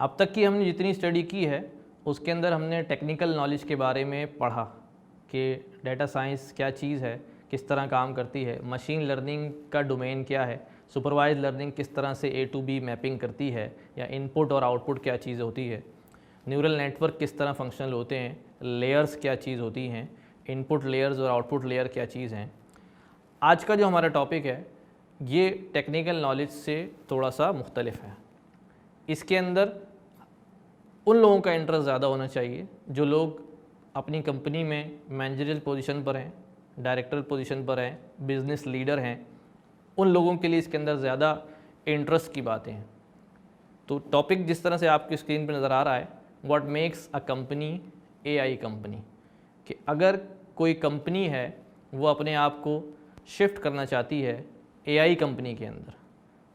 अब तक की हमने जितनी स्टडी की है उसके अंदर हमने टेक्निकल नॉलेज के बारे में पढ़ा कि डेटा साइंस क्या चीज़ है, किस तरह काम करती है, मशीन लर्निंग का डोमेन क्या है, सुपरवाइज लर्निंग किस तरह से A to B मैपिंग करती है या इनपुट और आउटपुट क्या चीज़ होती है, न्यूरल नेटवर्क किस तरह फंक्शनल होते हैं, लेयर्स क्या चीज़ होती हैं, इनपुट लेयर्स और आउटपुट लेयर क्या चीज़ हैं। आज का जो हमारा टॉपिक है ये टेक्निकल नॉलेज से थोड़ा सा मुख्तलिफ है। इसके अंदर उन लोगों का इंटरेस्ट ज़्यादा होना चाहिए जो लोग अपनी कंपनी में मैनेजरियल पोजीशन पर हैं, डायरेक्टर पोजीशन पर हैं, बिज़नेस लीडर हैं, उन लोगों के लिए इसके अंदर ज़्यादा इंटरेस्ट की बातें हैं। तो टॉपिक जिस तरह से आपकी स्क्रीन पर नज़र आ रहा है, what makes a company AI company, कि अगर कोई कंपनी है वो अपने आप को शिफ्ट करना चाहती है AI कंपनी के अंदर,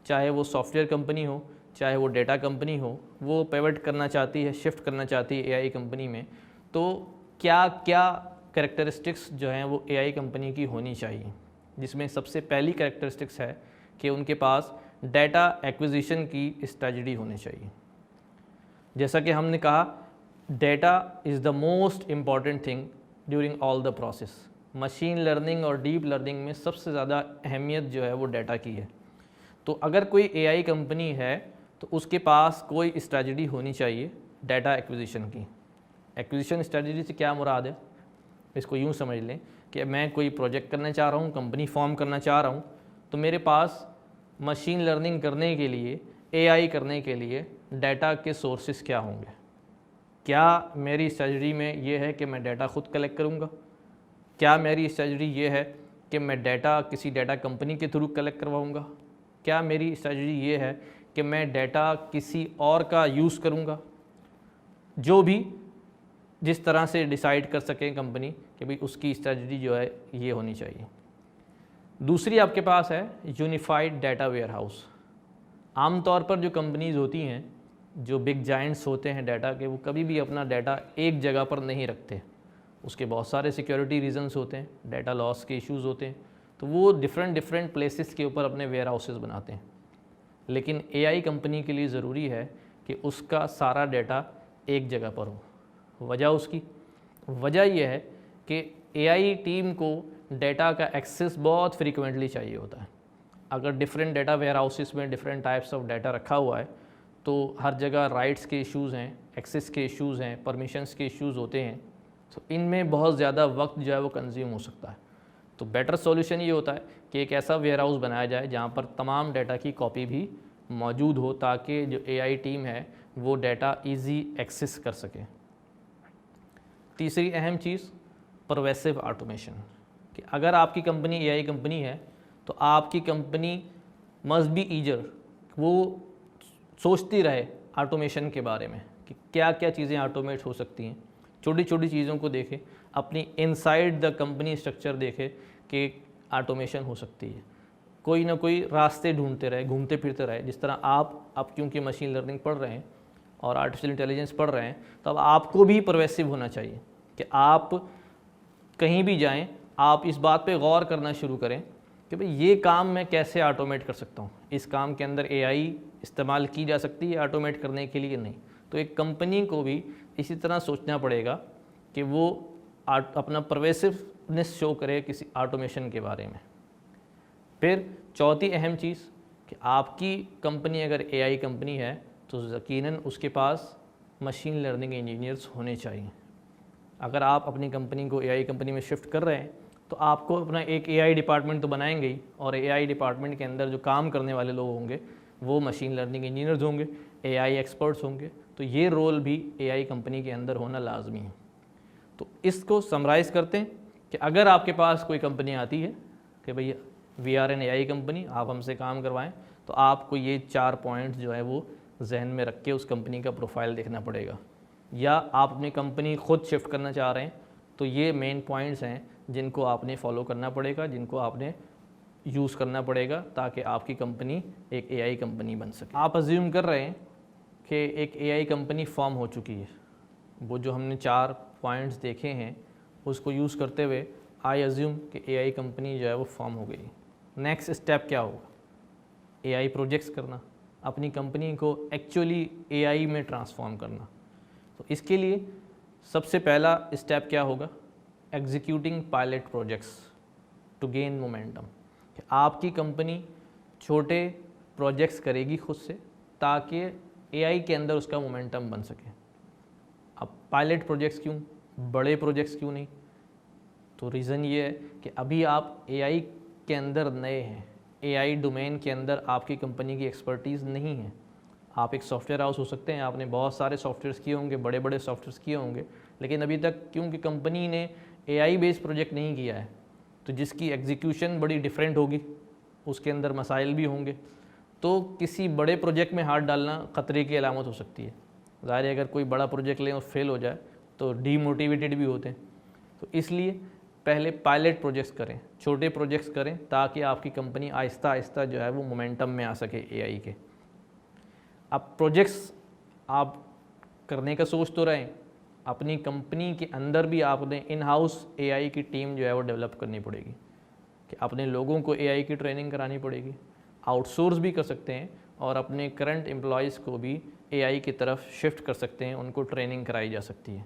चाहे वो सॉफ्टवेयर कंपनी हो, चाहे वो डेटा कंपनी हो, वो पिवट करना चाहती है, शिफ्ट करना चाहती है AI कंपनी में, तो क्या क्या कैरेक्टरिस्टिक्स जो हैं वो AI कंपनी की होनी चाहिए। जिसमें सबसे पहली कैरेक्टरिस्टिक्स है कि उनके पास डाटा एक्विजिशन की स्ट्रैटेजी होनी चाहिए। जैसा कि हमने कहा, data is the most important thing during all the process. Machine learning और डीप लर्निंग में सबसे ज़्यादा अहमियत जो है वो डाटा की है। तो अगर कोई AI कंपनी है तो उसके पास कोई स्ट्रैटेजी होनी चाहिए डाटा एक्विजिशन की। एक्विजिशन स्ट्रैटेजी से क्या मुराद है, इसको यूँ समझ लें कि मैं कोई प्रोजेक्ट करना चाह रहा हूँ, कंपनी फॉर्म करना चाह रहा हूँ, तो मेरे पास मशीन लर्निंग करने के लिए, AI करने के लिए डाटा के सोर्सेस क्या होंगे। क्या मेरी स्ट्रैटेजी में ये है कि मैं डाटा खुद कलेक्ट करूँगा? क्या मेरी स्ट्रैटेजी ये है कि मैं डाटा किसी डाटा कंपनी के थ्रू कलेक्ट करवाऊँगा? क्या मेरी स्ट्रैटेजी ये है कि मैं डाटा किसी और का यूज़ करूँगा? जो भी जिस तरह से डिसाइड कर सकें कंपनी कि भाई उसकी स्ट्रैटेजी जो है ये होनी चाहिए। दूसरी आपके पास है यूनिफाइड डाटा वेयरहाउस। आमतौर पर जो कंपनीज़ होती हैं, जो बिग जायंट्स होते हैं डाटा के, वो कभी भी अपना डाटा एक जगह पर नहीं रखते। उसके बहुत सारे सिक्योरिटी रीजंस होते हैं, डाटा लॉस के इश्यूज़ होते हैं, तो वो डिफरेंट प्लेसेस के ऊपर अपने वेयर हाउसेस बनाते हैं। लेकिन AI कंपनी के लिए ज़रूरी है कि उसका सारा डाटा एक जगह पर हो। वजह यह है कि AI टीम को डाटा का एक्सेस बहुत फ्रीक्वेंटली चाहिए होता है। अगर डिफरेंट डाटा वेयर हाउसेस में डिफरेंट टाइप्स ऑफ डाटा रखा हुआ है तो हर जगह राइट्स के इश्यूज़ हैं, एक्सेस के इश्यूज़ हैं, परमिशंस के इश्यूज़ होते हैं, तो इनमें बहुत ज़्यादा वक्त जो है वो कंज्यूम हो सकता है। तो बेटर सॉल्यूशन ये होता है कि एक ऐसा वेयर हाउस बनाया जाए जहाँ पर तमाम डाटा की कॉपी भी मौजूद हो, ताकि जो AI टीम है वो डाटा इजी एक्सेस कर सके। तीसरी अहम चीज़ परवेसिव ऑटोमेशन, कि अगर आपकी कंपनी AI कंपनी है तो आपकी कंपनी मस्ट बी ईगर, वो सोचती रहे ऑटोमेशन के बारे में कि क्या क्या चीज़ें ऑटोमेट हो सकती हैं। छोटी छोटी चीज़ों को देखे, अपनी इनसाइड द कंपनी स्ट्रक्चर देखे कि ऑटोमेशन हो सकती है। कोई ना कोई रास्ते ढूंढते रहे, घूमते फिरते रहे। जिस तरह आप क्योंकि मशीन लर्निंग पढ़ रहे हैं और आर्टिफिशियल इंटेलिजेंस पढ़ रहे हैं, तो अब आपको भी परवेसिव होना चाहिए कि आप कहीं भी जाएं, आप इस बात पे गौर करना शुरू करें कि भाई ये काम मैं कैसे ऑटोमेट कर सकता हूँ। इस काम के अंदर AI इस्तेमाल की जा सकती है ऑटोमेट करने के लिए, नहीं। तो एक कंपनी को भी इसी तरह सोचना पड़ेगा कि वो अपना परवेसिवनेस शो करे किसी ऑटोमेशन के बारे में। फिर चौथी अहम चीज़ कि आपकी कंपनी अगर AI कंपनी है तो यकीनन उसके पास मशीन लर्निंग इंजीनियर्स होने चाहिए। अगर आप अपनी कंपनी को AI कंपनी में शिफ्ट कर रहे हैं तो आपको अपना एक AI डिपार्टमेंट तो बनाएंगे ही, और AI डिपार्टमेंट के अंदर जो काम करने वाले लोग होंगे वो मशीन लर्निंग इंजीनियर्स होंगे, AI एक्सपर्ट्स होंगे। तो ये रोल भी AI कंपनी के अंदर होना लाजमी है। तो इसको समराइज़ करते हैं कि अगर आपके पास कोई कंपनी आती है कि भैया we are an AI company, आप हमसे काम करवाएं, तो आपको ये 4 पॉइंट्स जो है वो जहन में रख के उस कंपनी का प्रोफाइल देखना पड़ेगा। या आप अपनी कंपनी ख़ुद शिफ्ट करना चाह रहे हैं तो ये मेन पॉइंट्स हैं जिनको आपने फॉलो करना पड़ेगा, जिनको आपने यूज़ करना पड़ेगा ताकि आपकी कंपनी एक AI कंपनी बन सके। आप अज्यूम कर रहे हैं कि एक AI कंपनी फॉर्म हो चुकी है। वो जो हमने 4 पॉइंट्स देखे हैं उसको यूज़ करते हुए आई अज्यूम कि AI कंपनी जो है वो फॉर्म हो गई। नेक्स्ट स्टेप क्या होगा? AI प्रोजेक्ट्स करना, अपनी कंपनी को एक्चुअली एआई में ट्रांसफॉर्म करना। तो इसके लिए सबसे पहला स्टेप क्या होगा, executing pilot projects to gain momentum. आपकी कंपनी छोटे प्रोजेक्ट्स करेगी खुद से ताकि एआई के अंदर उसका मोमेंटम बन सके। अब पायलट प्रोजेक्ट्स क्यों, बड़े प्रोजेक्ट्स क्यों नहीं? तो रीज़न ये है कि अभी आप एआई के अंदर नए हैं, एआई डोमेन के अंदर आपकी कंपनी की एक्सपर्टीज़ नहीं है। आप एक सॉफ्टवेयर हाउस हो सकते हैं, आपने बहुत सारे सॉफ्टवेयर्स किए होंगे, बड़े बड़े सॉफ्टवेयर्स किए होंगे, लेकिन अभी तक क्योंकि कंपनी ने एआई बेस्ड प्रोजेक्ट नहीं किया है, तो जिसकी एग्जीक्यूशन बड़ी डिफरेंट होगी, उसके अंदर मसाइल भी होंगे, तो किसी बड़े प्रोजेक्ट में हाथ डालना ख़तरे की अलामत हो सकती है। ज़ाहिर है अगर कोई बड़ा प्रोजेक्ट लें और फेल हो जाए तो डीमोटिवेटेड भी होते हैं। तो इसलिए पहले पायलट प्रोजेक्ट्स करें, छोटे प्रोजेक्ट्स करें, ताकि आपकी कंपनी आहिस्ता आहिस्ता जो है वो मोमेंटम में आ सके एआई के। अब प्रोजेक्ट्स आप करने का सोच तो रहें, अपनी कंपनी के अंदर भी आपने इन हाउस एआई की टीम जो है वो डेवलप करनी पड़ेगी, कि अपने लोगों को एआई की ट्रेनिंग करानी पड़ेगी। आउटसोर्स भी कर सकते हैं और अपने करंट एम्प्लॉयज़ को भी एआई की तरफ शिफ्ट कर सकते हैं, उनको ट्रेनिंग कराई जा सकती है।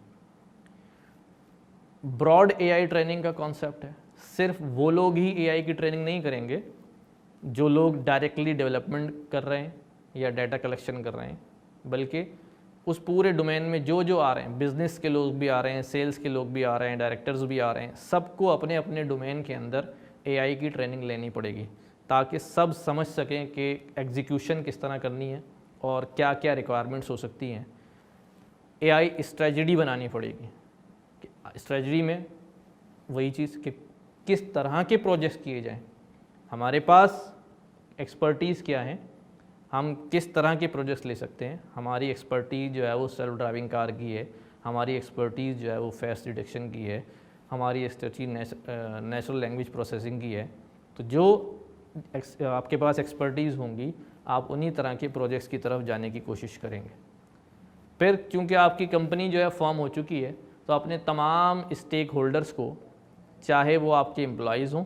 ब्रॉड एआई ट्रेनिंग का कॉन्सेप्ट है, सिर्फ वो लोग ही एआई की ट्रेनिंग नहीं करेंगे जो लोग डायरेक्टली डेवलपमेंट कर रहे हैं या डाटा कलेक्शन कर रहे हैं, बल्कि उस पूरे डोमेन में जो जो आ रहे हैं, बिज़नेस के लोग भी आ रहे हैं, सेल्स के लोग भी आ रहे हैं, डायरेक्टर्स भी आ रहे हैं, सबको अपने अपने डोमेन के अंदर एआई की ट्रेनिंग लेनी पड़ेगी, ताकि सब समझ सकें कि एग्जीक्यूशन किस तरह करनी है और क्या क्या रिक्वायरमेंट्स हो सकती हैं। एआई स्ट्रेटजी बनानी पड़ेगी। स्ट्रेटजी में वही चीज़ कि किस तरह के प्रोजेक्ट्स किए जाएं, हमारे पास एक्सपर्टीज़ क्या है, हम किस तरह के प्रोजेक्ट्स ले सकते हैं। हमारी एक्सपर्टीज़ जो है वो सेल्फ ड्राइविंग कार की है, हमारी एक्सपर्टीज़ जो है वो फेस डिटेक्शन की है, हमारी एक्सपर्टीज नेचुरल लैंग्वेज प्रोसेसिंग की है। तो जो आपके पास एक्सपर्टीज़ होंगी, आप उन्हीं तरह के प्रोजेक्ट्स की तरफ जाने की कोशिश करेंगे। फिर क्योंकि आपकी कंपनी जो है फॉर्म हो चुकी है, तो अपने तमाम स्टेक होल्डर्स को, चाहे वो आपके एम्प्लॉयज़ हों,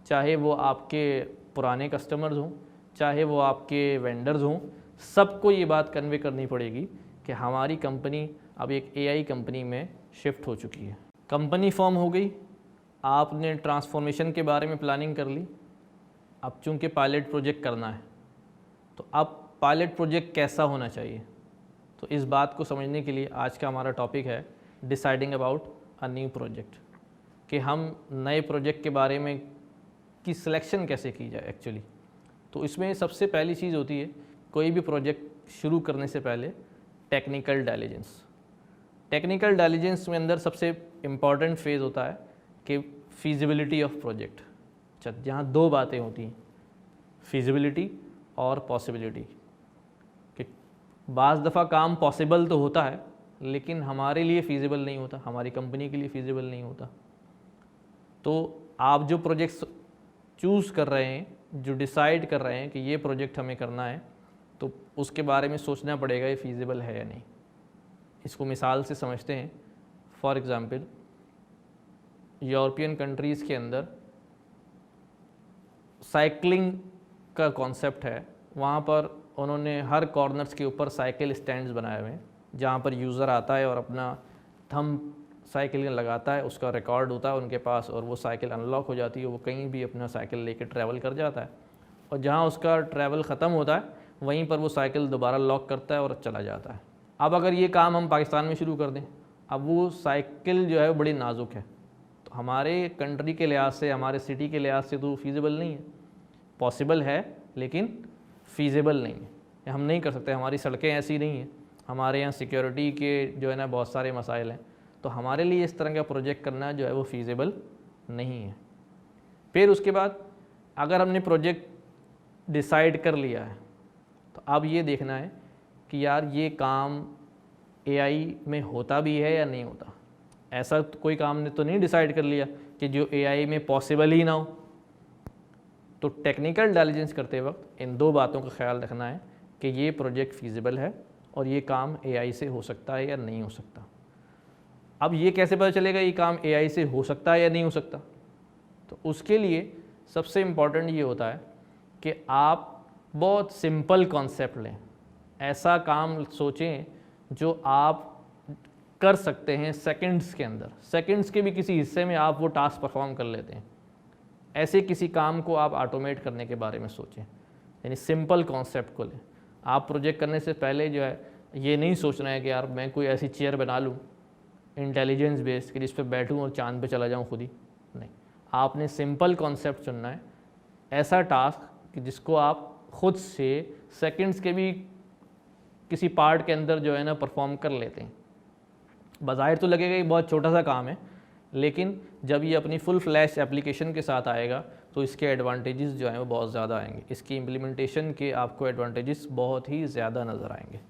चाहे वो आपके पुराने कस्टमर्स हों, चाहे वो आपके वेंडर्स हों, सबको ये बात कन्वे करनी पड़ेगी कि हमारी कंपनी अब एक एआई कंपनी में शिफ्ट हो चुकी है। कंपनी फॉर्म हो गई, आपने ट्रांसफॉर्मेशन के बारे में प्लानिंग कर ली। अब चूँकि पायलट प्रोजेक्ट करना है, तो अब पायलट प्रोजेक्ट कैसा होना चाहिए, तो इस बात को समझने के लिए आज का हमारा टॉपिक है deciding about a new project, कि हम नए प्रोजेक्ट के बारे में की सिलेक्शन कैसे की जाए एक्चुअली। तो इसमें सबसे पहली चीज़ होती है, कोई भी प्रोजेक्ट शुरू करने से पहले टेक्निकल डिलिजेंस। टेक्निकल डिलिजेंस में अंदर सबसे इम्पॉर्टेंट फेज़ होता है कि फीजिबिलिटी ऑफ प्रोजेक्ट। अच्छा, जहाँ दो बातें होती हैं, फीजिबिलिटी और पॉसिबिलिटी। कि बाज़ दफ़ा काम पॉसिबल तो होता है, लेकिन हमारे लिए फ़ीज़िबल नहीं होता, हमारी कंपनी के लिए फ़ीज़िबल नहीं होता। तो आप जो प्रोजेक्ट्स चूज़ कर रहे हैं, जो डिसाइड कर रहे हैं कि ये प्रोजेक्ट हमें करना है, तो उसके बारे में सोचना पड़ेगा ये फ़ीज़िबल है या नहीं। इसको मिसाल से समझते हैं। फॉर एग्ज़ाम्पल, यूरोपियन कंट्रीज़ के अंदर साइकिलिंग का कॉन्सेप्ट है। वहाँ पर उन्होंने हर कॉर्नर्स के ऊपर साइकिल स्टैंड्स बनाए हुए हैं, जहाँ पर यूज़र आता है और अपना थंब साइकिल लगाता है, उसका रिकॉर्ड होता है उनके पास, और वो साइकिल अनलॉक हो जाती है, वो कहीं भी अपना साइकिल लेके ट्रैवल कर जाता है, और जहाँ उसका ट्रैवल ख़त्म होता है वहीं पर वो साइकिल दोबारा लॉक करता है और चला जाता है। अब अगर ये काम हम पाकिस्तान में शुरू कर दें, अब वो साइकिल जो है वो बड़ी नाजुक है, तो हमारे कंट्री के लिहाज से, हमारे सिटी के लिहाज से तो फ़ीज़िबल नहीं है। पॉसिबल है लेकिन फ़ीज़िबल नहीं है, हम नहीं कर सकते। हमारी सड़कें ऐसी नहीं हैं, हमारे यहाँ सिक्योरिटी के जो है ना बहुत सारे मसाइल हैं, तो हमारे लिए इस तरह का प्रोजेक्ट करना जो है वो फ़ीज़िबल नहीं है। फिर उसके बाद अगर हमने प्रोजेक्ट डिसाइड कर लिया है, तो अब ये देखना है कि यार ये काम एआई में होता भी है या नहीं होता। ऐसा तो कोई काम ने तो नहीं डिसाइड कर लिया कि जो एआई में पॉसिबल ही ना हो। तो टेक्निकल डिलिजेंस करते वक्त इन दो बातों का ख्याल रखना है कि ये प्रोजेक्ट फ़ीज़िबल है और ये काम एआई से हो सकता है या नहीं हो सकता। अब ये कैसे पता चलेगा ये काम एआई से हो सकता है या नहीं हो सकता? तो उसके लिए सबसे इम्पॉर्टेंट ये होता है कि आप बहुत सिंपल कॉन्सेप्ट लें, ऐसा काम सोचें जो आप कर सकते हैं सेकंड्स के अंदर, सेकंड्स के भी किसी हिस्से में आप वो टास्क परफॉर्म कर लेते हैं। ऐसे किसी काम को आप ऑटोमेट करने के बारे में सोचें, यानी सिंपल कॉन्सेप्ट को लें। आप प्रोजेक्ट करने से पहले जो है ये नहीं सोचना है कि यार मैं कोई ऐसी चेयर बना लूँ इंटेलिजेंस बेस्ड कि जिस पर बैठूँ और चांद पे चला जाऊँ खुद ही, नहीं। आपने सिंपल कॉन्सेप्ट चुनना है, ऐसा टास्क कि जिसको आप खुद से सेकंड्स के भी किसी पार्ट के अंदर जो है ना परफॉर्म कर लेते हैं। बज़ाहिर तो लगेगा कि बहुत छोटा सा काम है, लेकिन जब ये अपनी फुल फ्लैश एप्लीकेशन के साथ आएगा तो इसके एडवांटेजेस जो हैं वो बहुत ज़्यादा आएंगे। इसकी इम्प्लीमेंटेशन के आपको एडवांटेजेस बहुत ही ज़्यादा नज़र आएंगे।